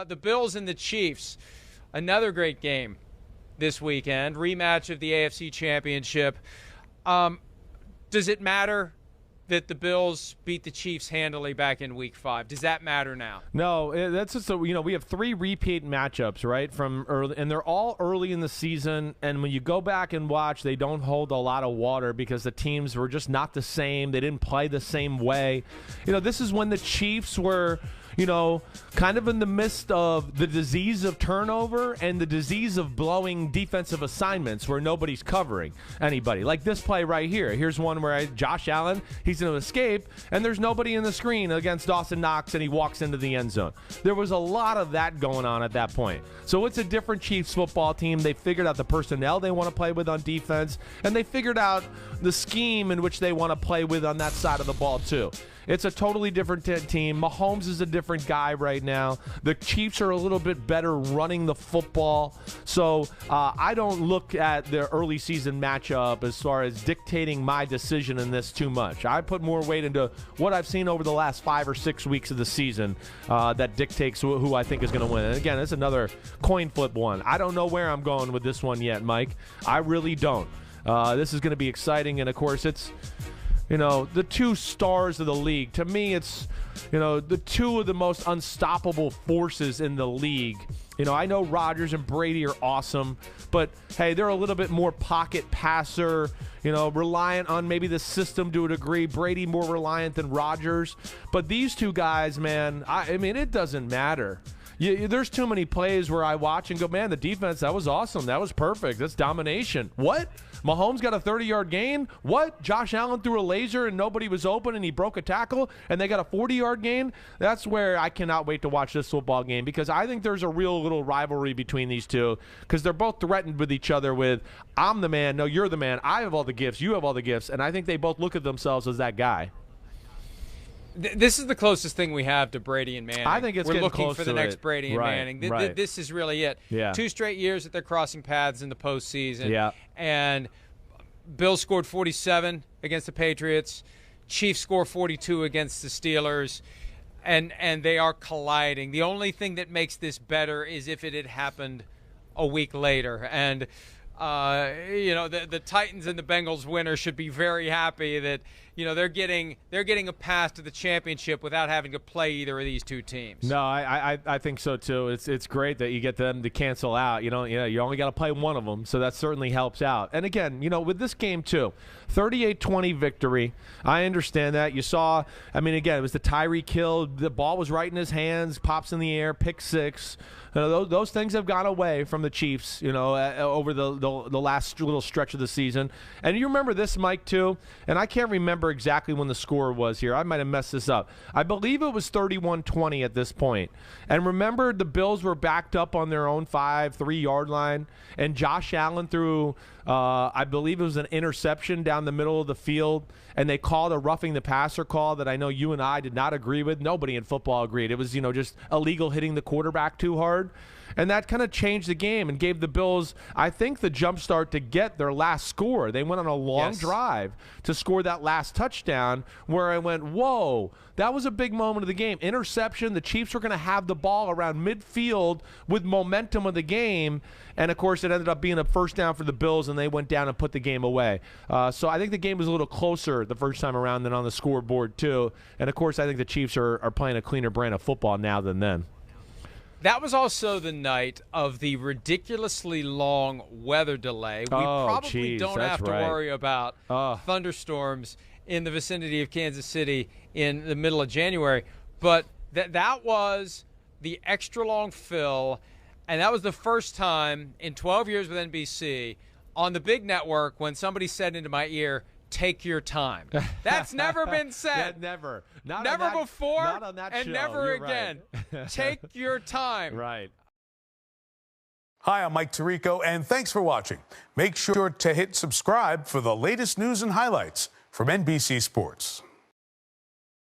The Bills and the Chiefs, another great game this weekend, rematch of the AFC Championship. Does it matter that the Bills beat the Chiefs handily back in Week 5? Does that matter now? No, that's just we have 3 repeat matchups, right, from early, and they're all early in the season. And when you go back and watch, they don't hold a lot of water because the teams were just not the same. They didn't play the same way. This is when the Chiefs were, kind of in the midst of the disease of turnover and the disease of blowing defensive assignments where nobody's covering anybody. Like this play right here. Here's one where Josh Allen, he's going to escape, and there's nobody in the screen against Dawson Knox, and he walks into the end zone. There was a lot of that going on at that point. So it's a different Chiefs football team. They figured out the personnel they want to play with on defense, and they figured out the scheme in which they want to play with on that side of the ball too. It's a totally different team. Mahomes is a different guy right now. The Chiefs are a little bit better running the football. So I don't look at the early season matchup as far as dictating my decision in this too much. I put more weight into what I've seen over the last 5 or 6 weeks of the season that dictates who I think is going to win. And again, it's another coin flip one. I don't know where I'm going with this one yet, Mike. I really don't. This is going to be exciting. And, of course, it's the 2 stars of the league. To me, it's, the 2 of the most unstoppable forces in the league. I know Rodgers and Brady are awesome, but, hey, they're a little bit more pocket passer, reliant on maybe the system to a degree. Brady more reliant than Rodgers. But these 2 guys, man, I mean, it doesn't matter. There's too many plays where I watch and go, man, the defense, that was awesome. That was perfect. That's domination. What? Mahomes got a 30-yard gain? What? Josh Allen threw a laser and nobody was open and he broke a tackle and they got a 40-yard gain? That's where I cannot wait to watch this football game because I think there's a real little rivalry between these 2 because they're both threatened with each other with, I'm the man, no, you're the man, I have all the gifts, you have all the gifts, and I think they both look at themselves as that guy. This is the closest thing we have to Brady and Manning. I think we're looking for the next Brady and right, Manning. Right. This is really it. Yeah. 2 straight years that they're crossing paths in the postseason. Yeah. And Bills scored 47 against the Patriots. Chiefs score 42 against the Steelers. And they are colliding. The only thing that makes this better is if it had happened a week later. And the Titans and the Bengals winner should be very happy that they're getting a pass to the championship without having to play either of these 2 teams. No, I think so too. It's great that you get them to cancel out. You only got to play one of them, so that certainly helps out. And again, with this game too, 38-20 victory. I understand that. You saw, again, it was the Tyreek Hill. The ball was right in his hands, pops in the air, pick 6. Those things have gone away from the Chiefs, over the last little stretch of the season. And you remember this, Mike, too, and I can't remember exactly when the score was here. I might have messed this up. I believe it was 31-20 at this point. And remember, the Bills were backed up on their own 3-yard line, and Josh Allen threw, I believe it was an interception down the middle of the field, and they called a roughing the passer call that I know you and I did not agree with. Nobody in football agreed. It was, just illegal hitting the quarterback too hard. And that kind of changed the game and gave the Bills, I think, the jump start to get their last score. They went on a long drive to score that last touchdown where I went, whoa, that was a big moment of the game. Interception, the Chiefs were going to have the ball around midfield with momentum of the game. And, of course, it ended up being a first down for the Bills, and they went down and put the game away. So I think the game was a little closer the first time around than on the scoreboard, too. And, of course, I think the Chiefs are playing a cleaner brand of football now than then. That was also the night of the ridiculously long weather delay. We probably don't have to worry about thunderstorms in the vicinity of Kansas City in the middle of January. But that was the extra long fill, and that was the first time in 12 years with NBC on the big network when somebody said into my ear, "Take your time." That's never been said. Never. Never before. Not on that and show. never You're again. Right. Take your time. Right. Hi, I'm Mike Tirico, and thanks for watching. Make sure to hit subscribe for the latest news and highlights from NBC Sports.